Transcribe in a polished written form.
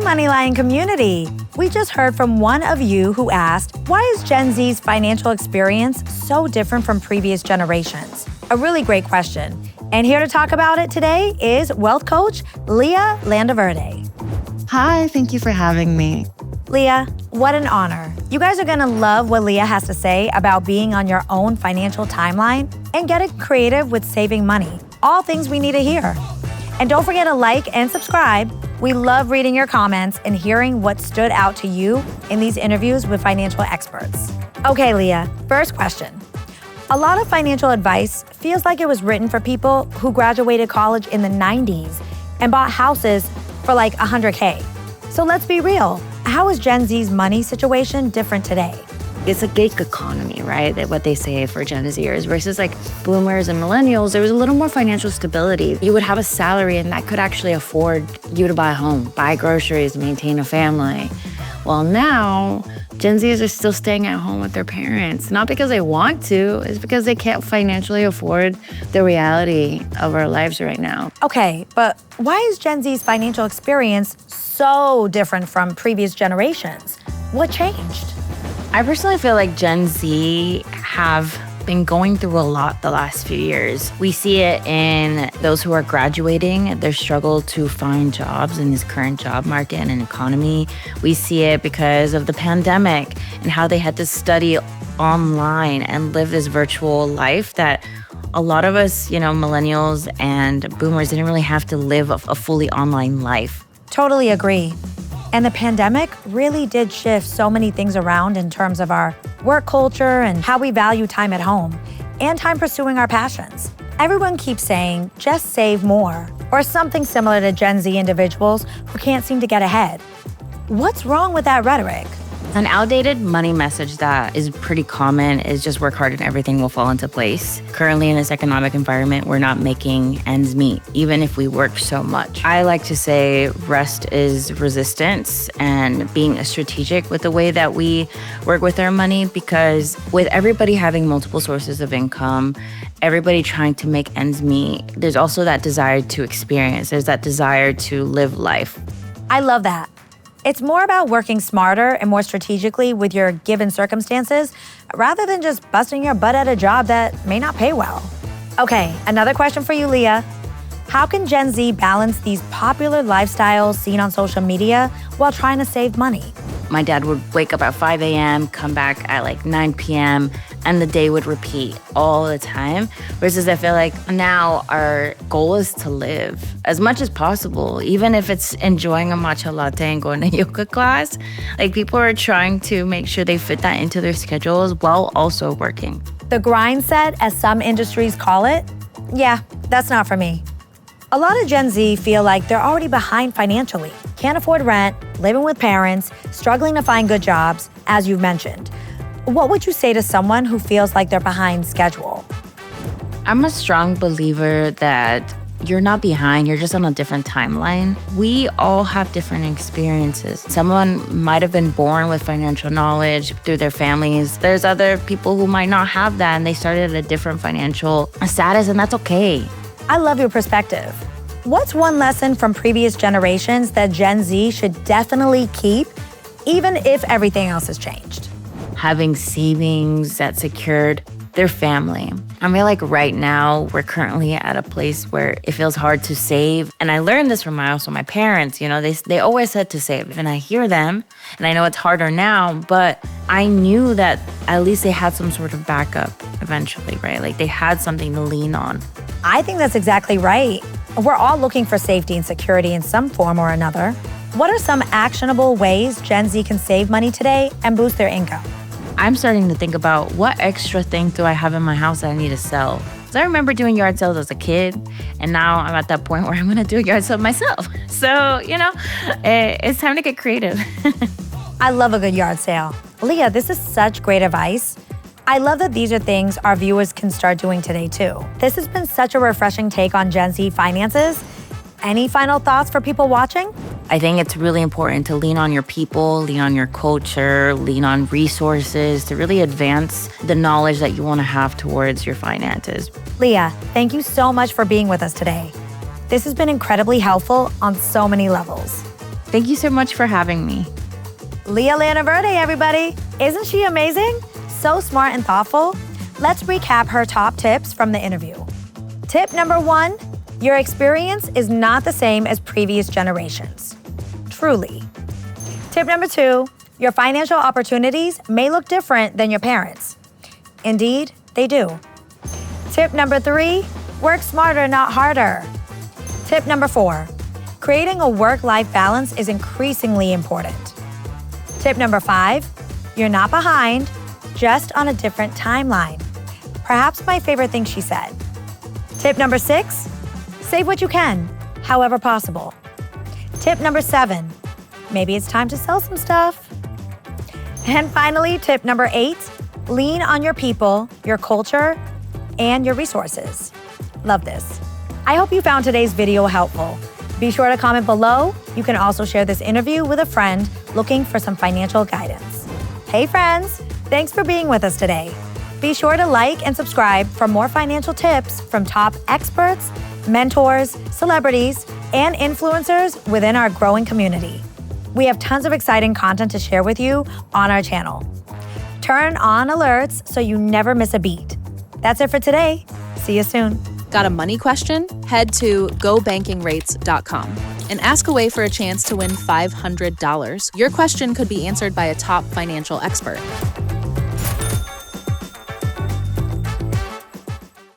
MoneyLion community. We just heard from one of you who asked, why is Gen Z's financial experience so different from previous generations? A really great question. And here to talk about it today is wealth coach Lea Landaverde. Hi, thank you for having me. Lea, what an honor. You guys are gonna love what Lea has to say about being on your own financial timeline and getting creative with saving money. All things we need to hear. And don't forget to like and subscribe. We love reading your comments and hearing what stood out to you in these interviews with financial experts. Okay, Lea, first question. A lot of financial advice feels like it was written for people who graduated college in the 90s and bought houses for like $100K. So let's be real. How is Gen Z's money situation different today? It's a gig economy, right? What they say for Gen Zers versus like boomers and millennials, there was a little more financial stability. You would have a salary and that could actually afford you to buy a home, buy groceries, maintain a family. Well, now Gen Zers are still staying at home with their parents, not because they want to, it's because they can't financially afford the reality of our lives right now. Okay, but why is Gen Z's financial experience so different from previous generations? What changed? I personally feel like Gen Z have been going through a lot the last few years. We see it in those who are graduating, their struggle to find jobs in this current job market and economy. We see it because of the pandemic and how they had to study online and live this virtual life that a lot of us, millennials and boomers didn't really have to live a fully online life. Totally agree. And the pandemic really did shift so many things around in terms of our work culture and how we value time at home and time pursuing our passions. Everyone keeps saying, just save more, or something similar to Gen Z individuals who can't seem to get ahead. What's wrong with that rhetoric? An outdated money message that is pretty common is just work hard and everything will fall into place. Currently in this economic environment, we're not making ends meet, even if we work so much. I like to say rest is resistance and being strategic with the way that we work with our money, because with everybody having multiple sources of income, everybody trying to make ends meet, there's also that desire to experience. There's that desire to live life. I love that. It's more about working smarter and more strategically with your given circumstances rather than just busting your butt at a job that may not pay well. Okay, another question for you, Lea. How can Gen Z balance these popular lifestyles seen on social media while trying to save money? My dad would wake up at 5 a.m., come back at like 9 p.m., and the day would repeat all the time. Versus I feel like now our goal is to live as much as possible, even if it's enjoying a matcha latte and going to yoga class. Like people are trying to make sure they fit that into their schedules while also working. The grind set, as some industries call it, yeah, that's not for me. A lot of Gen Z feel like they're already behind financially, can't afford rent, living with parents, struggling to find good jobs, as you've mentioned. What would you say to someone who feels like they're behind schedule? I'm a strong believer that you're not behind, you're just on a different timeline. We all have different experiences. Someone might have been born with financial knowledge through their families. There's other people who might not have that and they started at a different financial status, and that's okay. I love your perspective. What's one lesson from previous generations that Gen Z should definitely keep, even if everything else has changed? Having savings that secured their family. I feel like right now we're currently at a place where it feels hard to save. And I learned this from my parents. They always said to save. And I hear them, and I know it's harder now, but I knew that at least they had some sort of backup eventually, right? Like they had something to lean on. I think that's exactly right. We're all looking for safety and security in some form or another. What are some actionable ways Gen Z can save money today and boost their income? I'm starting to think about what extra things do I have in my house that I need to sell. So I remember doing yard sales as a kid, and now I'm at that point where I'm gonna do a yard sale myself. So, it's time to get creative. I love a good yard sale. Lea, this is such great advice. I love that these are things our viewers can start doing today too. This has been such a refreshing take on Gen Z finances. Any final thoughts for people watching? I think it's really important to lean on your people, lean on your culture, lean on resources to really advance the knowledge that you want to have towards your finances. Lea, thank you so much for being with us today. This has been incredibly helpful on so many levels. Thank you so much for having me. Lea Landaverde, everybody. Isn't she amazing? So smart and thoughtful. Let's recap her top tips from the interview. Tip number 1, your experience is not the same as previous generations. Truly. Tip number 2, your financial opportunities may look different than your parents. Indeed, they do. Tip number 3, work smarter, not harder. Tip number 4, creating a work-life balance is increasingly important. Tip number 5, you're not behind, just on a different timeline. Perhaps my favorite thing she said. Tip number 6, save what you can, however possible. Tip number 7, maybe it's time to sell some stuff. And finally, tip number 8, lean on your people, your culture, and your resources. Love this. I hope you found today's video helpful. Be sure to comment below. You can also share this interview with a friend looking for some financial guidance. Hey friends, thanks for being with us today. Be sure to like and subscribe for more financial tips from top experts, mentors, celebrities, and influencers within our growing community. We have tons of exciting content to share with you on our channel. Turn on alerts so you never miss a beat. That's it for today. See you soon. Got a money question? Head to gobankingrates.com and ask away for a chance to win $500. Your question could be answered by a top financial expert.